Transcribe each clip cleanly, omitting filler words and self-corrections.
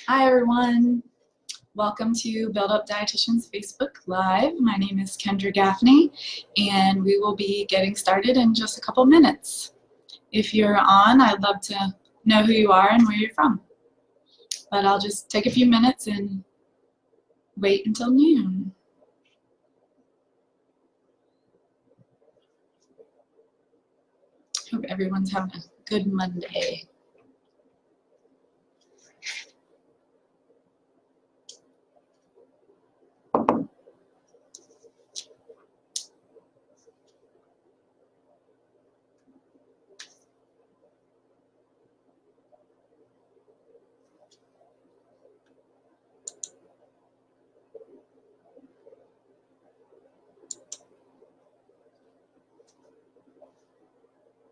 Hi everyone, welcome to Build Up Dietitians Facebook Live. My name is Kendra Gaffney and we will be getting started in just a couple minutes. If you're on, I'd love to know who you are and where you're from. But I'll just take a few minutes and wait until noon. Hope everyone's having a good Monday.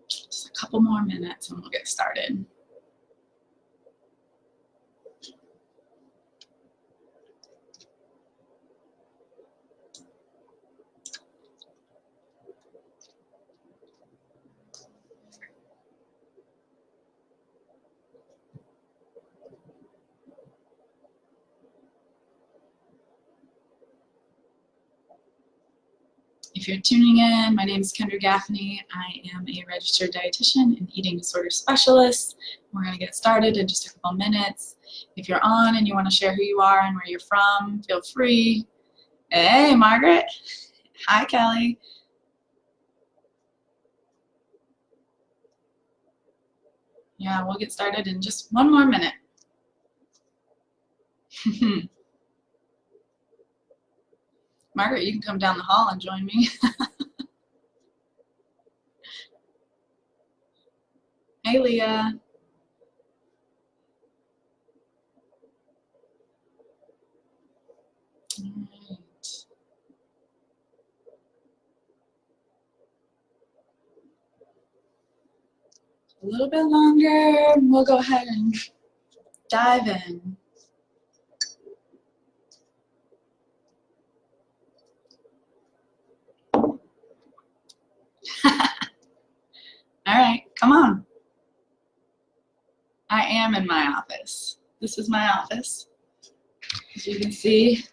Just a couple more minutes and we'll get started. If you're tuning in, my name is Kendra Gaffney. I am a registered dietitian and eating disorder specialist. We're going to get started in just a couple minutes. If you're on and you want to share who you are and where you're from, feel free. Hey, Margaret. Hi, Kelly. Yeah, we'll get started in just one more minute. Margaret, you can come down the hall and join me. Hey, Leah. All right. A little bit longer, and we'll go ahead and dive in. All right, come on. I am in my office. This is my office. As you can see,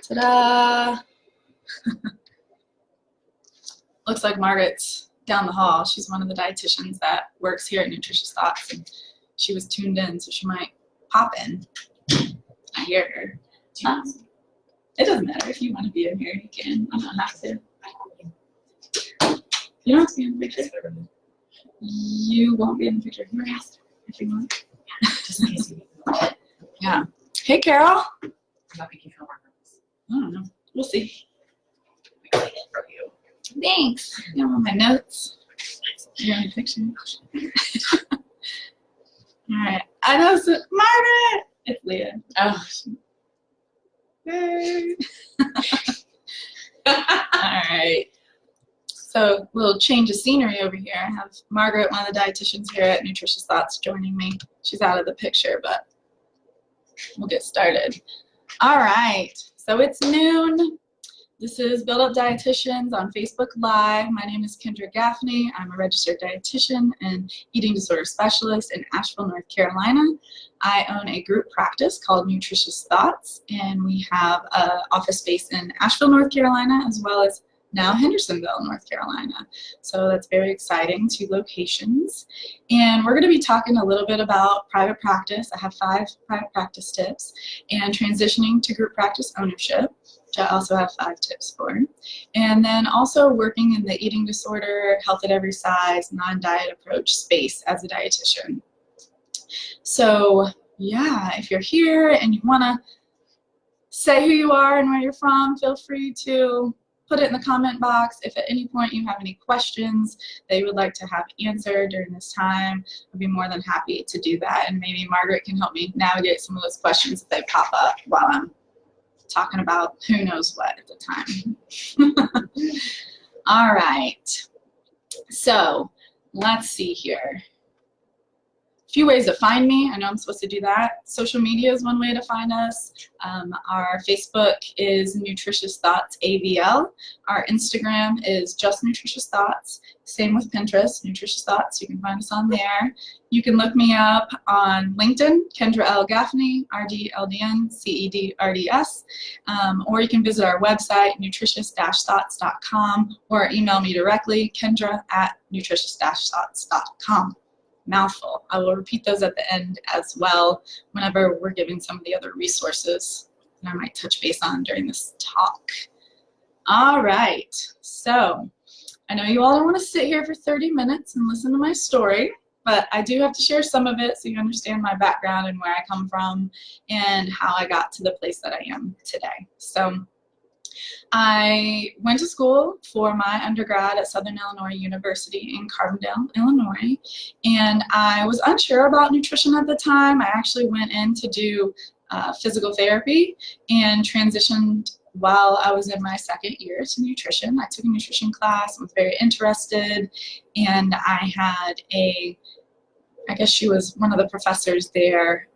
ta-da! Looks like Margaret's down the hall. She's one of the dietitians that works here at Nutritious Thoughts, and she was tuned in, so she might pop in. I hear her. It doesn't matter. If you want to be in here, you can. You don't have to. You don't have to be in the picture. You won't be in the picture. You asked if you want. Yeah. Hey, Carol. I don't know. We'll see. Thanks. You know my notes. You're in the picture. All right. I know some Margaret. It's Leah. Oh. Hey. All right. So we'll change the scenery over here. I have Margaret, one of the dietitians here at Nutritious Thoughts, joining me. She's out of the picture, but we'll get started. All right. So it's noon. This is Build Up Dietitians on Facebook Live. My name is Kendra Gaffney. I'm a registered dietitian and eating disorder specialist in Asheville, North Carolina. I own a group practice called Nutritious Thoughts, and we have an office space in Asheville, North Carolina, as well as now Hendersonville, North Carolina. So that's very exciting, 2 locations. And we're going to be talking a little bit about private practice. I have 5 private practice tips, and transitioning to group practice ownership, which I also have 5 tips for. And then also working in the eating disorder, health at every size, non-diet approach space as a dietitian. So yeah, if you're here and you want to say who you are and where you're from, feel free to put it in the comment box. If at any point you have any questions that you would like to have answered during this time, I'd be more than happy to do that. And maybe Margaret can help me navigate some of those questions if they pop up while I'm talking about who knows what at the time. All right. So let's see here. few ways to find me. I know I'm supposed to do that. Social media is one way to find us. Our Facebook is Nutritious Thoughts AVL. Our Instagram is just Nutritious Thoughts. Same with Pinterest, Nutritious Thoughts. You can find us on there. You can look me up on LinkedIn, Kendra L. Gaffney, RDLDN, CEDRDS, or you can visit our website, nutritious-thoughts.com, or email me directly, kendra@nutritious-thoughts.com. Mouthful. I will repeat those at the end as well whenever we're giving some of the other resources that I might touch base on during this talk. All right, so I know you all don't want to sit here for 30 minutes and listen to my story, but I do have to share some of it so you understand my background and where I come from and how I got to the place that I am today. So I went to school for my undergrad at Southern Illinois University in Carbondale, Illinois, and I was unsure about nutrition at the time. I actually went in to do physical therapy and transitioned while I was in my second year to nutrition. I took a nutrition class, I was very interested, and I had I guess she was one of the professors there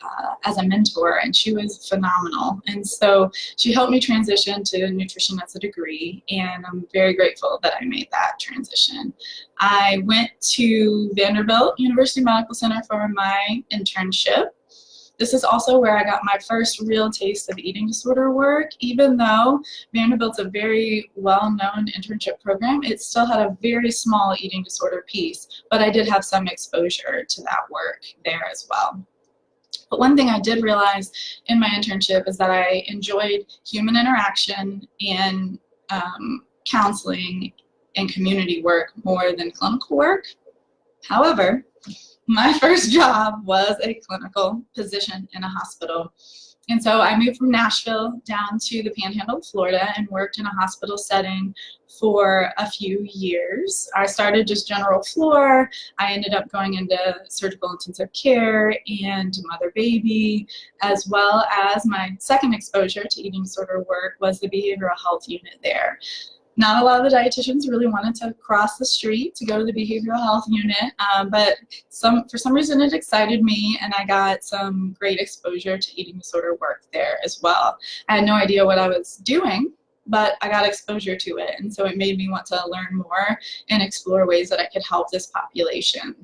as a mentor, and she was phenomenal. And so she helped me transition to nutrition as a degree, and I'm very grateful that I made that transition. I went to Vanderbilt University Medical Center for my internship. This is also where I got my first real taste of eating disorder work. Even though Vanderbilt's a very well-known internship program, it still had a very small eating disorder piece, but I did have some exposure to that work there as well. But one thing I did realize in my internship is that I enjoyed human interaction and counseling and community work more than clinical work. However, my first job was a clinical position in a hospital. And so I moved from Nashville down to the Panhandle of Florida and worked in a hospital setting for a few years. I started just general floor. I ended up going into surgical intensive care and mother-baby, as well as my second exposure to eating disorder work was the behavioral health unit there. Not a lot of the dietitians really wanted to cross the street to go to the behavioral health unit, but for some reason it excited me, and I got some great exposure to eating disorder work there as well. I had no idea what I was doing, but I got exposure to it, and so it made me want to learn more and explore ways that I could help this population.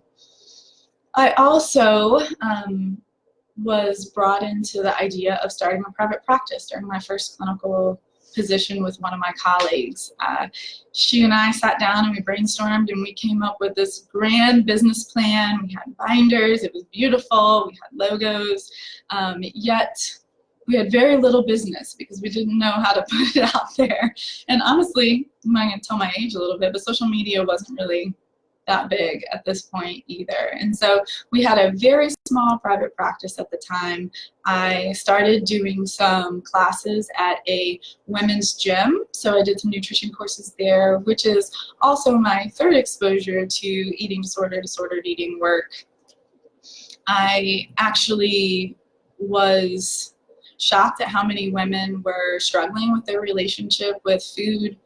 I also was brought into the idea of starting a private practice during my first clinical position with one of my colleagues. She and I sat down and we brainstormed, and we came up with this grand business plan. We had binders, it was beautiful, we had logos, yet we had very little business because we didn't know how to put it out there. And honestly, I'm not going to tell my age a little bit, but social media wasn't really that big at this point either. And so we had a very small private practice at the time. I started doing some classes at a women's gym. So I did some nutrition courses there, which is also my third exposure to eating disorder, disordered eating work. I actually was shocked at how many women were struggling with their relationship with food,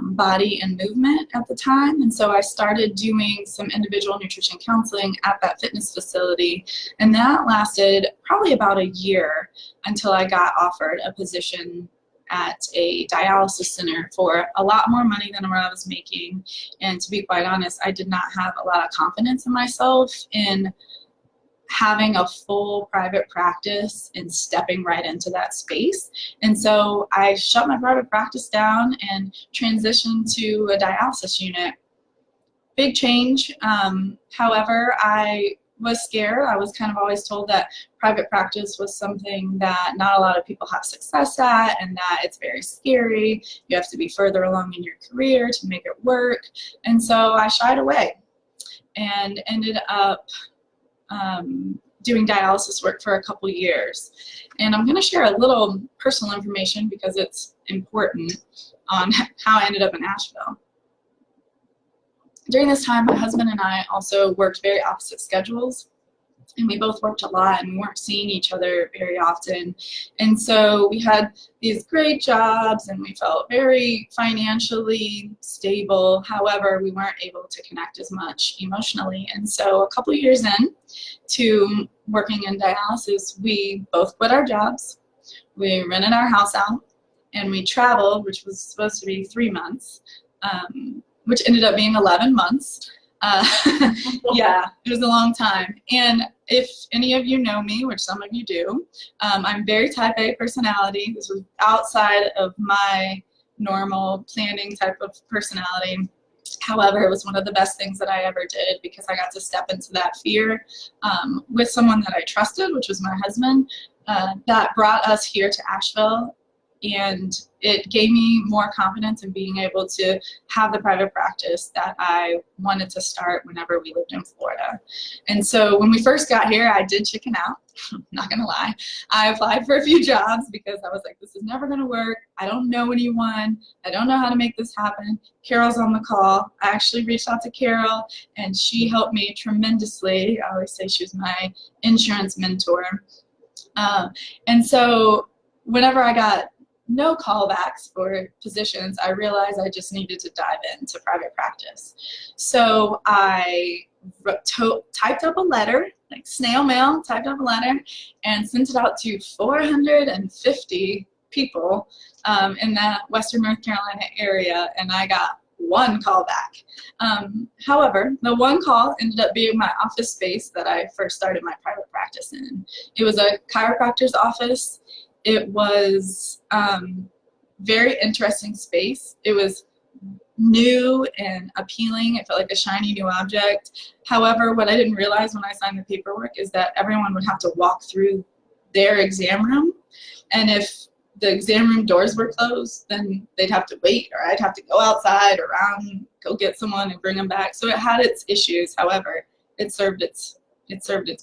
body, and movement at the time. And so I started doing some individual nutrition counseling at that fitness facility, and that lasted probably about a year until I got offered a position at a dialysis center for a lot more money than what I was making. And to be quite honest, I did not have a lot of confidence in myself in having a full private practice and stepping right into that space. And so I shut my private practice down and transitioned to a dialysis unit. Big change. However, I was scared. I was kind of always told that private practice was something that not a lot of people have success at, and that it's very scary. You have to be further along in your career to make it work. And so I shied away and ended up doing dialysis work for a couple years. And I'm going to share a little personal information because it's important on how I ended up in Asheville. During this time, my husband and I also worked very opposite schedules. and we both worked a lot and weren't seeing each other very often. And so we had these great jobs and we felt very financially stable. However, we weren't able to connect as much emotionally. And so a couple years in to working in dialysis, we both quit our jobs. We rented our house out and we traveled, which was supposed to be 3 months, which ended up being 11 months. Yeah, it was a long time. And if any of you know me, which some of you do, I'm very type A personality. This was outside of my normal planning type of personality. However, it was one of the best things that I ever did because I got to step into that fear with someone that I trusted, which was my husband. That brought us here to Asheville, and it gave me more confidence in being able to have the private practice that I wanted to start whenever we lived in Florida. And so when we first got here, I did chicken out. I'm not gonna lie. I applied for a few jobs because I was like, this is never gonna work. I don't know anyone. I don't know how to make this happen. Carol's on the call. I actually reached out to Carol and she helped me tremendously. I always say she was my insurance mentor. And so whenever I got no callbacks for positions, I realized I just needed to dive into private practice. So I typed up a letter, like snail mail, typed up a letter and sent it out to 450 people in that Western North Carolina area, and I got one call back. However, the one call ended up being my office space that I first started my private practice in. It was a chiropractor's office. It was very interesting space. It was new and appealing. It felt like a shiny new object. However, what I didn't realize when I signed the paperwork is that everyone would have to walk through their exam room. And if the exam room doors were closed, then they'd have to wait, or I'd have to go outside, around, go get someone and bring them back. So it had its issues. However, it served its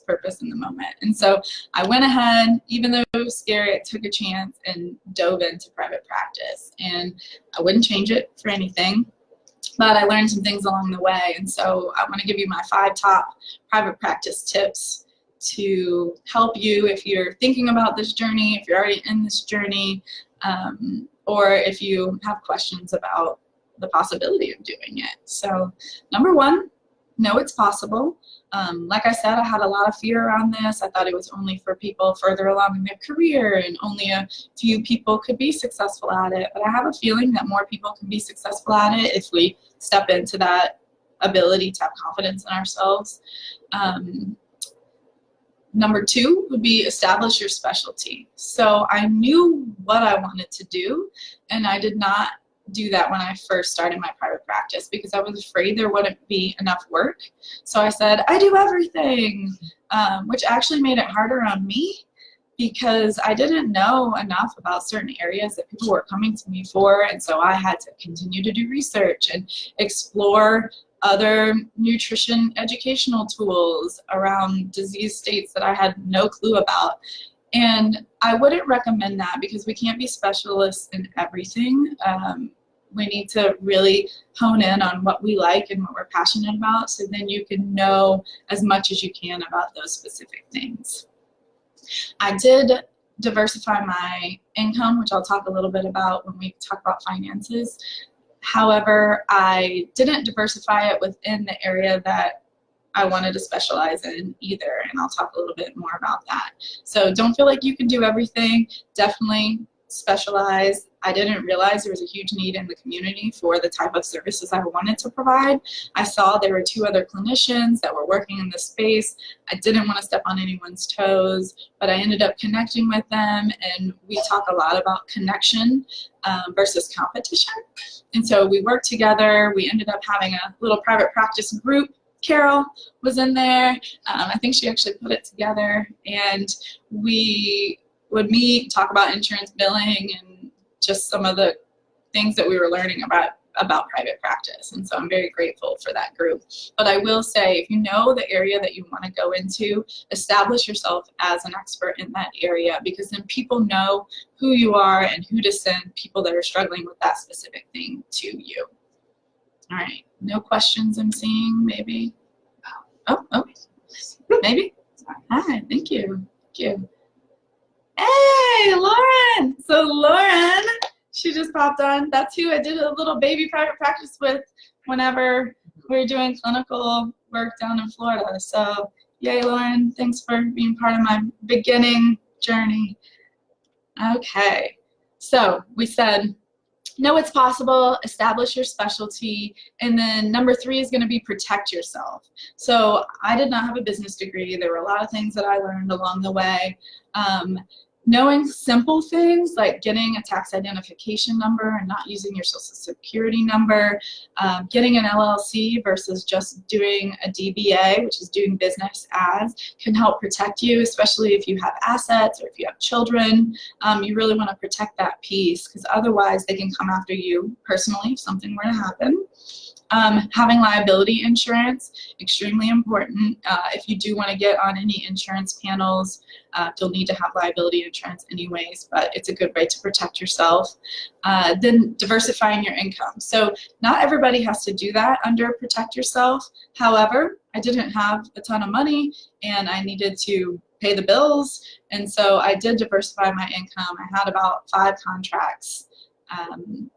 purpose in the moment. And so I went ahead, even though it was scary, I took a chance and dove into private practice. And I wouldn't change it for anything, but I learned some things along the way. And so I want to give you my 5 top private practice tips to help you if you're thinking about this journey, if you're already in this journey, or if you have questions about the possibility of doing it. So number 1, know it's possible. Like I said, I had a lot of fear around this. I thought it was only for people further along in their career and only a few people could be successful at it. But I have a feeling that more people can be successful at it if we step into that ability to have confidence in ourselves. Number 2 would be establish your specialty. So I knew what I wanted to do, and I did not do that when I first started my private practice because I was afraid there wouldn't be enough work. So I said, I do everything, which actually made it harder on me because I didn't know enough about certain areas that people were coming to me for. And so I had to continue to do research and explore other nutrition educational tools around disease states that I had no clue about. And I wouldn't recommend that because we can't be specialists in everything. We need to really hone in on what we like and what we're passionate about, so then you can know as much as you can about those specific things. I did diversify my income, which I'll talk a little bit about when we talk about finances. However, I didn't diversify it within the area that I wanted to specialize in either, and I'll talk a little bit more about that. So don't feel like you can do everything. Definitely specialize. I didn't realize there was a huge need in the community for the type of services I wanted to provide. I saw there were 2 other clinicians that were working in this space. I didn't want to step on anyone's toes, but I ended up connecting with them, and we talk a lot about connection versus competition. And so we worked together. We ended up having a little private practice group. Carol was in there. I think she actually put it together, and we would meet, talk about insurance billing and just some of the things that we were learning about private practice. And so I'm very grateful for that group. But I will say, if you know the area that you want to go into, establish yourself as an expert in that area, because then people know who you are and who to send people that are struggling with that specific thing to you. All right, no questions I'm seeing, maybe? Oh, maybe? Hi, thank you. Thank you. Hey, Lauren. So Lauren, she just popped on. That's who I did a little baby private practice with whenever we were doing clinical work down in Florida. So yay, Lauren. Thanks for being part of my beginning journey. Okay. So we said, know it's possible, establish your specialty, and then number 3 is going to be protect yourself. So I did not have a business degree. There were a lot of things that I learned along the way. Knowing simple things like getting a tax identification number and not using your social security number, getting an LLC versus just doing a DBA, which is doing business as, can help protect you, especially if you have assets or if you have children. You really want to protect that piece because otherwise they can come after you personally if something were to happen. Having liability insurance, extremely important. If you do want to get on any insurance panels, you'll need to have liability insurance anyways, but it's a good way to protect yourself. Then diversifying your income. So not everybody has to do that under protect yourself. However, I didn't have a ton of money and I needed to pay the bills, and so I did diversify my income. I had about 5 contracts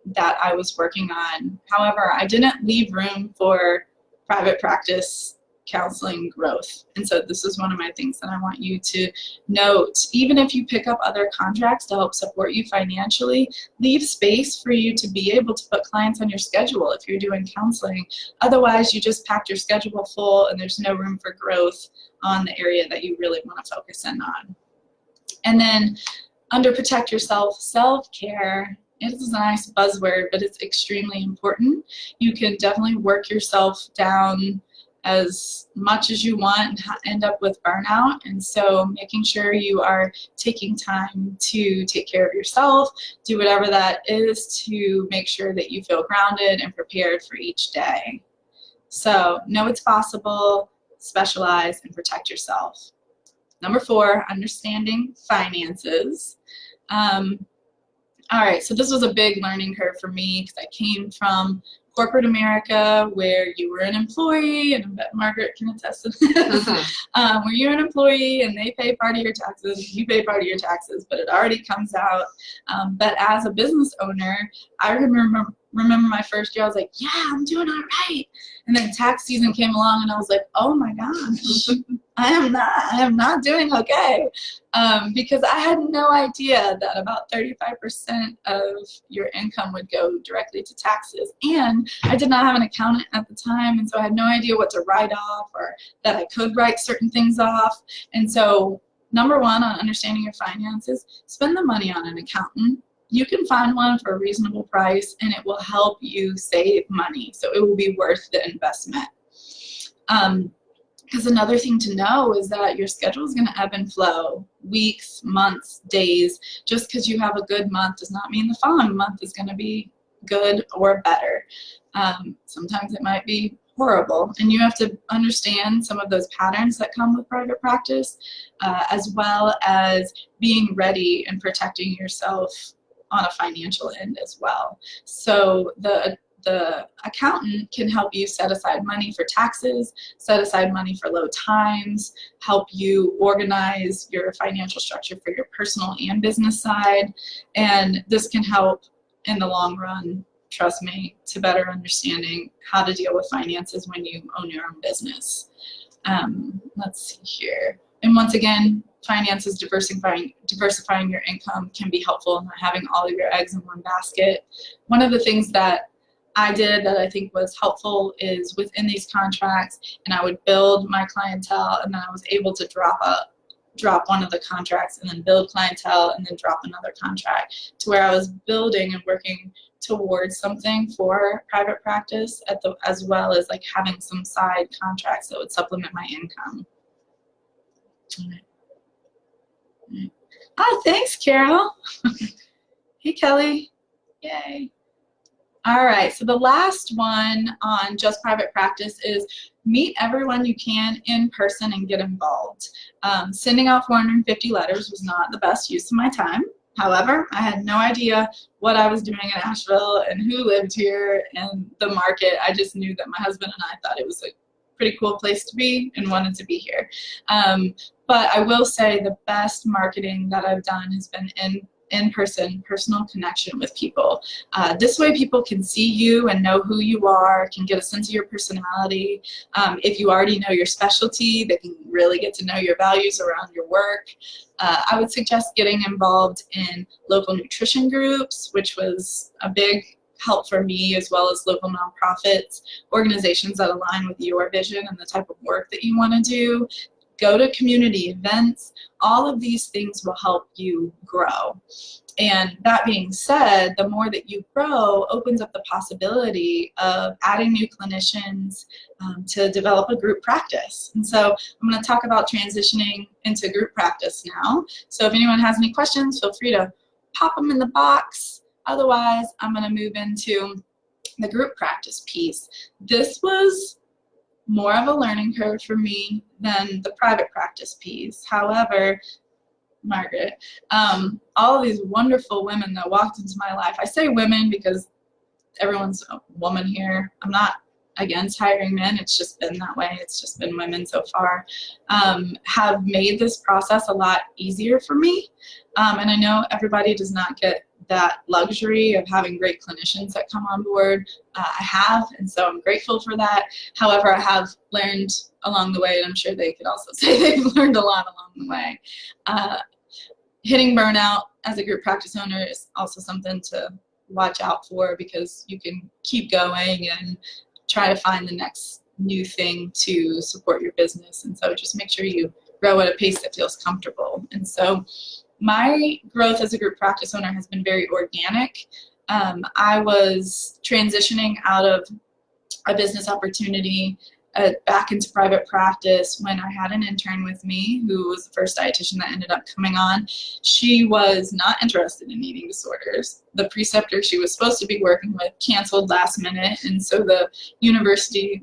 that I was working on. However, I didn't leave room for private practice counseling growth. And so this is one of my things that I want you to note. Even if you pick up other contracts to help support you financially, leave space for you to be able to put clients on your schedule if you're doing counseling. Otherwise, you just packed your schedule full and there's no room for growth on the area that you really want to focus in on. And then under protect yourself, self-care. It is a nice buzzword, but it's extremely important. You can definitely work yourself down as much as you want and end up with burnout. And so making sure you are taking time to take care of yourself, do whatever that is to make sure that you feel grounded and prepared for each day. So know it's possible, specialize, and protect yourself. Number 4, understanding finances. All right, so this was a big learning curve for me because I came from corporate America where you were an employee, and I bet Margaret can attest to this, where you're an employee and they pay part of your taxes, you pay part of your taxes, but it already comes out. But as a business owner, I remember my first year, I was like, yeah, I'm doing all right. And then tax season came along and I was like, oh my gosh, I am not doing okay. Because I had no idea that about 35% of your income would go directly to taxes. And I did not have an accountant at the time, and so I had no idea what to write off or that I could write certain things off. And so number 1 on understanding your finances, spend the money on an accountant. You can find one for a reasonable price and it will help you save money. So it will be worth the investment. Because another thing to know is that your schedule is going to ebb and flow, weeks, months, days. Just because you have a good month does not mean the following month is going to be good or better. Sometimes it might be horrible, and you have to understand some of those patterns that come with private practice, as well as being ready and protecting yourself on a financial end as well. So the accountant can help you set aside money for taxes, set aside money for low times, help you organize your financial structure for your personal and business side. And this can help in the long run, trust me, to better understanding how to deal with finances when you own your own business. Let's see here. And once again, finances, diversifying your income can be helpful in not having all of your eggs in one basket. One of the things that I did that I think was helpful is within these contracts, and I would build my clientele, and then I was able to drop one of the contracts and then build clientele and then drop another contract, to where I was building and working towards something for private practice as well as like having some side contracts that would supplement my income. Oh, thanks, Carol. Hey, Kelly. Yay. All right, so the last one on just private practice is meet everyone you can in person and get involved. Sending out 450 letters was not the best use of my time. However, I had no idea what I was doing in Asheville and who lived here and the market. I just knew that my husband and I thought it was a pretty cool place to be and wanted to be here. But I will say the best marketing that I've done has been in-person, personal connection with people. This way people can see you and know who you are, can get a sense of your personality. If you already know your specialty, they can really get to know your values around your work. I would suggest getting involved in local nutrition groups, which was a big help for me, as well as local nonprofits, organizations that align with your vision and the type of work that you want to do. Go to community events. All of these things will help you grow. And that being said, the more that you grow opens up the possibility of adding new clinicians to develop a group practice. And so I'm going to talk about transitioning into group practice now. So if anyone has any questions, feel free to pop them in the box. Otherwise, I'm going to move into the group practice piece. This was more of a learning curve for me than the private practice piece. However, Margaret, all of these wonderful women that walked into my life, I say women because everyone's a woman here. I'm not against hiring men, it's just been that way. It's just been women so far, have made this process a lot easier for me. And I know everybody does not get that luxury of having great clinicians that come on board. I have, and so I'm grateful for that. However, I have learned along the way, and I'm sure they could also say they've learned a lot along the way. Hitting burnout as a group practice owner is also something to watch out for, because you can keep going and try to find the next new thing to support your business. And so just make sure you grow at a pace that feels comfortable. And so my growth as a group practice owner has been very organic. I was transitioning out of a business opportunity back into private practice when I had an intern with me who was the first dietitian that ended up coming on. She was not interested in eating disorders. The preceptor she was supposed to be working with canceled last minute, and so the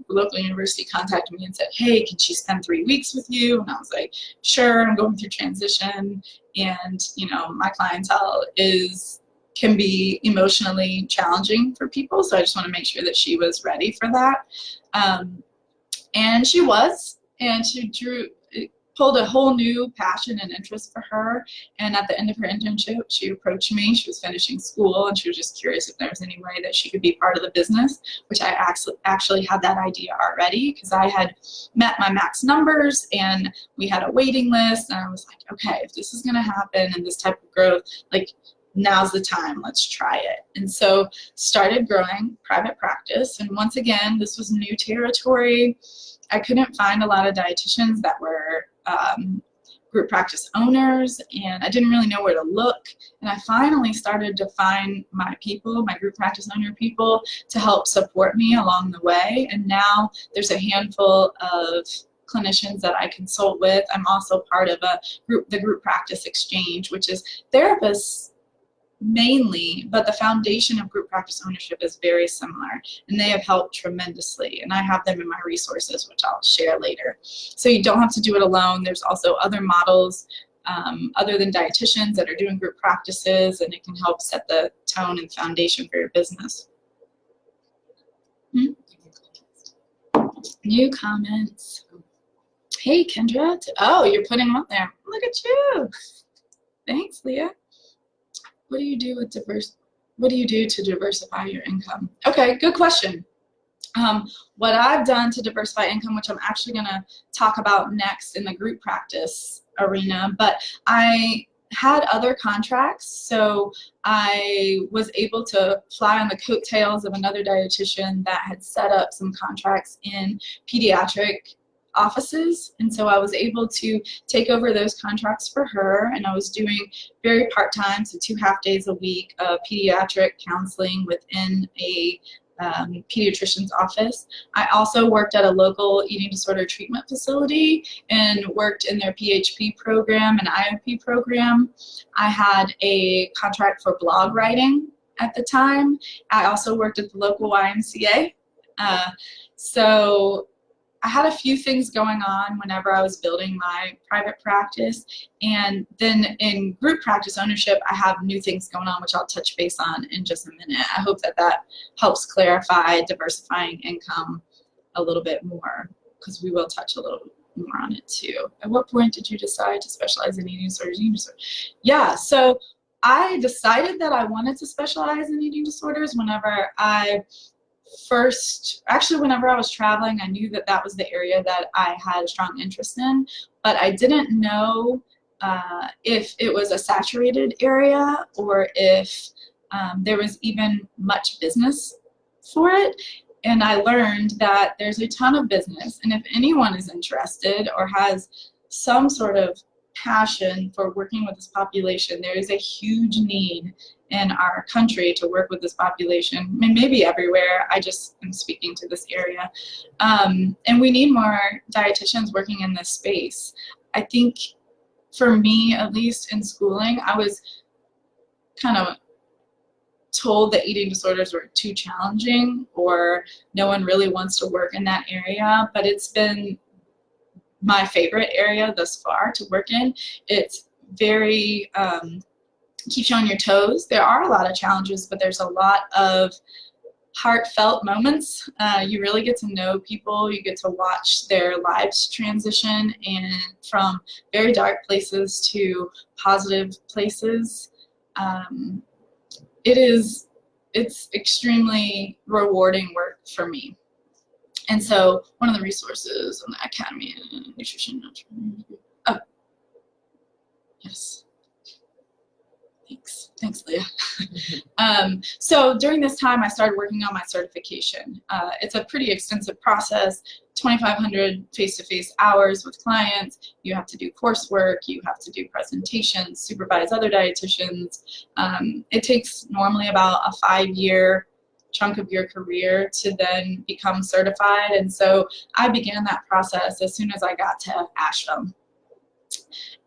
local university contacted me and said, hey, can she spend 3 weeks with you? And I was like, sure, I'm going through transition, and you know, my clientele can be emotionally challenging for people, so I just want to make sure that she was ready for that. And she was, and she pulled a whole new passion and interest for her. And at the end of her internship, she approached me. She was finishing school, and she was just curious if there was any way that she could be part of the business, which I actually had that idea already, because I had met my max numbers and we had a waiting list. And I was like, okay, if this is going to happen and this type of growth, like, now's the time, let's try it. And so started growing private practice. And once again, this was new territory. I couldn't find a lot of dietitians that were group practice owners, and I didn't really know where to look. And I finally started to find my people, my group practice owner people, to help support me along the way. And now there's a handful of clinicians that I consult with. I'm also part of the group practice exchange, which is therapists mainly, but the foundation of group practice ownership is very similar, and they have helped tremendously, and I have them in my resources, which I'll share later. So you don't have to do it alone. There's also other models other than dietitians that are doing group practices, and it can help set the tone and foundation for your business. New comments. Hey, Kendra. Oh, you're putting them up there. Look at you. Thanks, Leah. What do you do to diversify your income? Okay, good question. What I've done to diversify income, which I'm actually going to talk about next in the group practice arena, but I had other contracts, so I was able to fly on the coattails of another dietitian that had set up some contracts in pediatric offices, and so I was able to take over those contracts for her, and I was doing very part-time, so 2 half-days a week of pediatric counseling within a pediatrician's office. I also worked at a local eating disorder treatment facility and worked in their PHP program and IOP program. I had a contract for blog writing at the time. I also worked at the local YMCA. So I had a few things going on whenever I was building my private practice, and then in group practice ownership, I have new things going on, which I'll touch base on in just a minute. I hope that helps clarify diversifying income a little bit more because we will touch a little more on it too. At what point did you decide to specialize in eating disorders? Yeah, so I decided that I wanted to specialize in eating disorders whenever I whenever I was traveling. I knew that that was the area that I had a strong interest in, but I didn't know if it was a saturated area or if there was even much business for it. And I learned that there's a ton of business, and if anyone is interested or has some sort of passion for working with this population, there is a huge need in our country to work with this population. I mean, maybe everywhere. I just am speaking to this area. And we need more dietitians working in this space. I think for me, at least in schooling, I was kind of told that eating disorders were too challenging or no one really wants to work in that area, but it's been my favorite area thus far to work in. It's very, keeps you on your toes. There are a lot of challenges, but there's a lot of heartfelt moments. You really get to know people. You get to watch their lives transition and from very dark places to positive places. It's extremely rewarding work for me. And so one of the resources on the Academy in Nutrition, oh, yes. Thanks, Leah. So during this time, I started working on my certification. It's a pretty extensive process, 2,500 face-to-face hours with clients. You have to do coursework, you have to do presentations, supervise other dietitians. It takes normally about a 5-year chunk of your career to then become certified. And so I began that process as soon as I got to Asheville.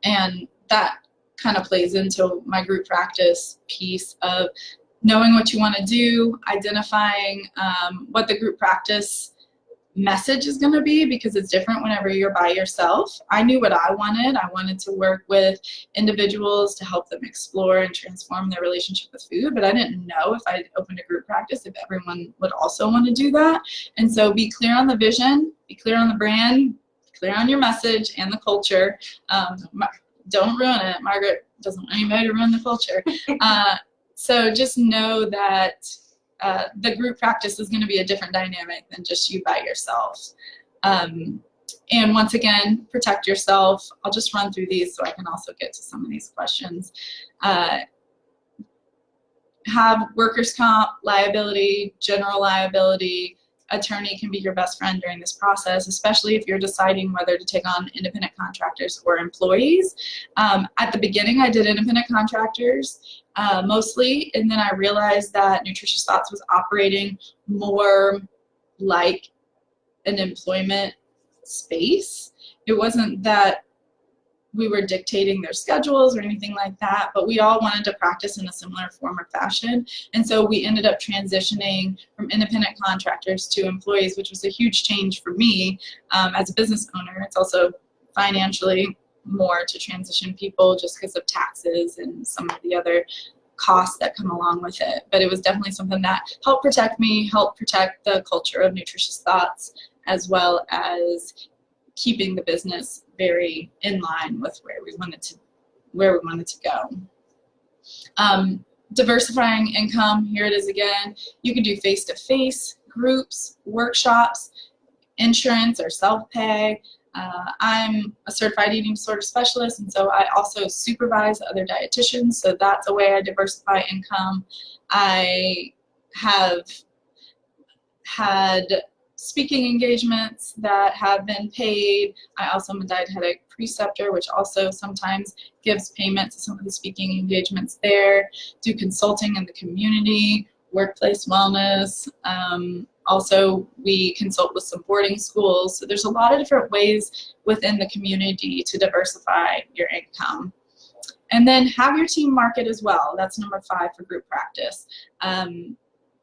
And that kind of plays into my group practice piece of knowing what you want to do, identifying what the group practice message is going to be, because it's different whenever you're by yourself. I knew what I wanted. I wanted to work with individuals to help them explore and transform their relationship with food, but I didn't know if I opened a group practice if everyone would also want to do that. And so be clear on the vision, be clear on the brand, clear on your message and the culture. Don't ruin it. Margaret doesn't want anybody to ruin the culture. So just know that the group practice is going to be a different dynamic than just you by yourself. And once again, protect yourself. I'll just run through these so I can also get to some of these questions. Have workers' comp, liability, general liability. Attorney can be your best friend during this process, especially if you're deciding whether to take on independent contractors or employees. At the beginning, I did independent contractors mostly, and then I realized that Nutritious Thoughts was operating more like an employment space. It wasn't that we were dictating their schedules or anything like that, but we all wanted to practice in a similar form or fashion. And so we ended up transitioning from independent contractors to employees, which was a huge change for me as a business owner. It's also financially more to transition people just because of taxes and some of the other costs that come along with it. But it was definitely something that helped protect me, helped protect the culture of Nutritious Thoughts, as well as keeping the business very in line with where we wanted to go. Diversifying income, here it is again. You can do face-to-face, groups, workshops, insurance or self-pay. I'm a certified eating disorder specialist, and so I also supervise other dietitians, so that's a way I diversify income. I have had speaking engagements that have been paid. I also am a dietetic preceptor, which also sometimes gives payment to some of the speaking engagements there. Do consulting in the community, workplace wellness. Also, we consult with some boarding schools. So there's a lot of different ways within the community to diversify your income. And then have your team market as well. That's number 5 for group practice.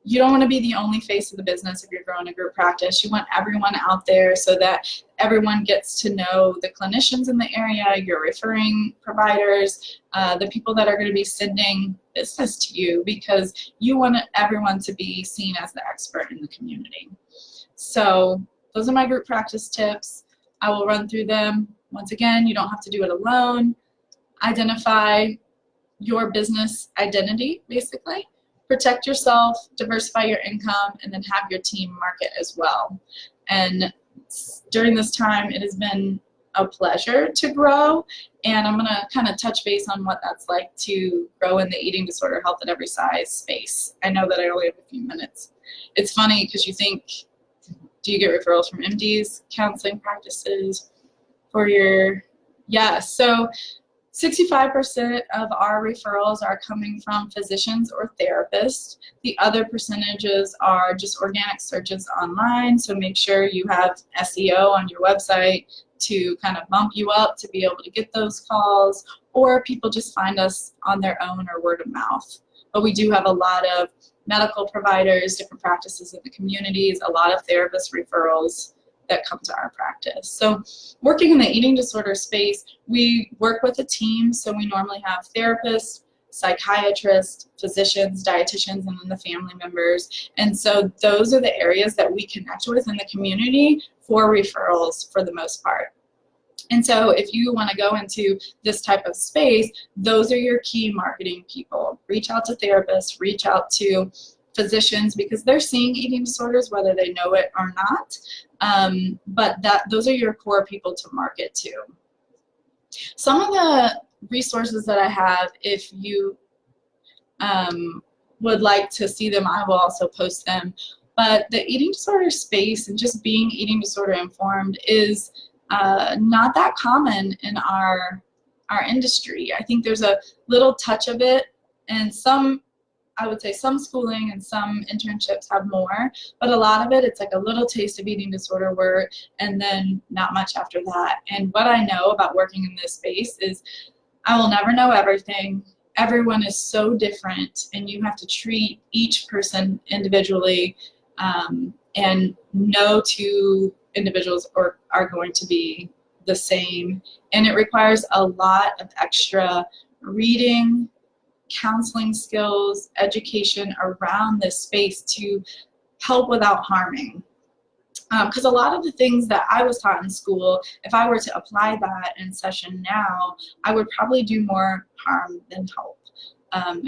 You don't want to be the only face of the business if you're growing a group practice. You want everyone out there so that everyone gets to know the clinicians in the area, your referring providers, the people that are going to be sending business to you, because you want everyone to be seen as the expert in the community. So those are my group practice tips. I will run through them. Once again, you don't have to do it alone. Identify your business identity, basically. Protect yourself, diversify your income, and then have your team market as well. And during this time, it has been a pleasure to grow, and I'm going to kind of touch base on what that's like to grow in the eating disorder health at every size space. I know that I only have a few minutes. It's funny because you think, do you get referrals from MDs, counseling practices for your, yeah, so 65% of our referrals are coming from physicians or therapists. The other percentages are just organic searches online, so make sure you have SEO on your website to kind of bump you up to be able to get those calls, or people just find us on their own or word of mouth. But we do have a lot of medical providers, different practices in the communities, a lot of therapist referrals that come to our practice. So working in the eating disorder space, we work with a team, so we normally have therapists, psychiatrists, physicians, dietitians, and then the family members. And so those are the areas that we connect with in the community for referrals for the most part. And so if you want to go into this type of space, those are your key marketing people. Reach out to therapists, reach out to physicians, because they're seeing eating disorders whether they know it or not. But those are your core people to market to. Some of the resources that I have, if you would like to see them, I will also post them. But the eating disorder space and just being eating disorder informed is not that common in our industry. I think there's a little touch of it, and I would say some schooling and some internships have more, but a lot of it, it's like a little taste of eating disorder work and then not much after that. And what I know about working in this space is I will never know everything. Everyone is so different, and you have to treat each person individually, and no two individuals are going to be the same. And it requires a lot of extra reading, counseling skills, education around this space to help without harming. Because a lot of the things that I was taught in school, if I were to apply that in session now, I would probably do more harm than help.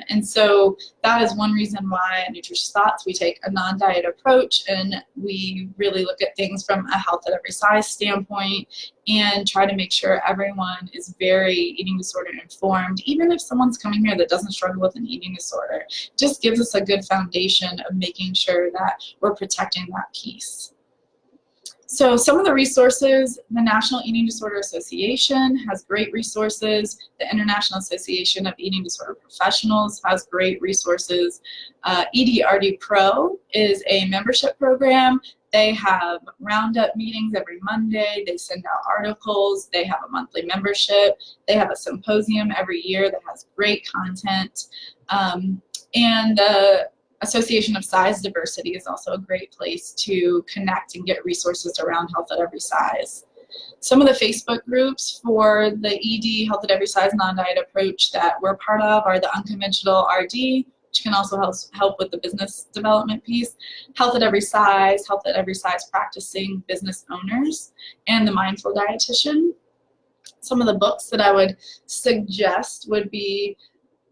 And so that is one reason why at Nutritious Thoughts we take a non-diet approach, and we really look at things from a health at every size standpoint and try to make sure everyone is very eating disorder informed. Even if someone's coming here that doesn't struggle with an eating disorder, it just gives us a good foundation of making sure that we're protecting that piece. So some of the resources, the National Eating Disorder Association has great resources. The International Association of Eating Disorder Professionals has great resources. EDRD Pro is a membership program. They have roundup meetings every Monday. They send out articles. They have a monthly membership. They have a symposium every year that has great content. And Association of Size Diversity is also a great place to connect and get resources around health at every size. Some of the Facebook groups for the ED, health at every size non-diet approach that we're part of are the Unconventional RD, which can also help with the business development piece, Health at Every Size Practicing Business Owners, and the Mindful Dietitian. Some of the books that I would suggest would be,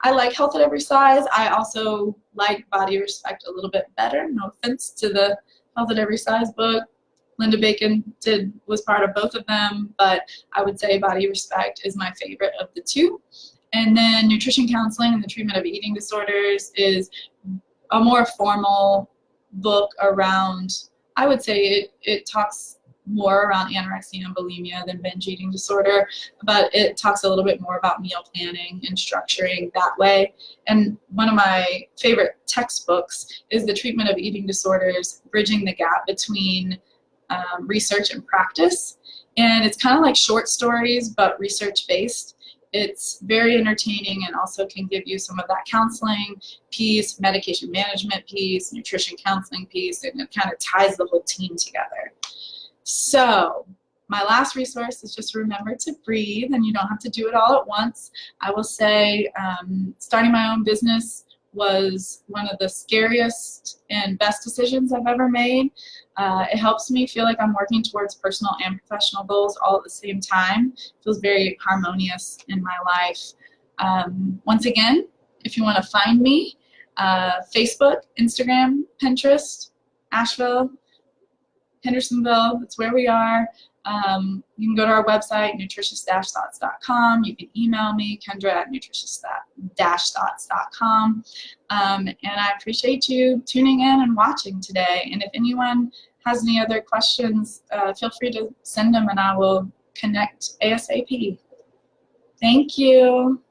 I like Health at Every Size. I also like Body Respect a little bit better. No offense to the Health at Every Size book. Linda Bacon was part of both of them, but I would say Body Respect is my favorite of the two. And then Nutrition Counseling and the Treatment of Eating Disorders is a more formal book around, I would say it talks more around anorexia and bulimia than binge eating disorder, but it talks a little bit more about meal planning and structuring that way. And one of my favorite textbooks is The Treatment of Eating Disorders, Bridging the Gap Between Research and Practice. And it's kind of like short stories, but research-based. It's very entertaining and also can give you some of that counseling piece, medication management piece, nutrition counseling piece, and it kind of ties the whole team together. So my last resource is just remember to breathe, and you don't have to do it all at once. I will say starting my own business was one of the scariest and best decisions I've ever made. It helps me feel like I'm working towards personal and professional goals all at the same time. It feels very harmonious in my life. Once again, if you want to find me, Facebook, Instagram, Pinterest, Asheville, Hendersonville, that's where we are. You can go to our website, nutritious-thoughts.com. You can email me, kendra@nutritious-thoughts.com. And I appreciate you tuning in and watching today. And if anyone has any other questions, feel free to send them and I will connect ASAP. Thank you.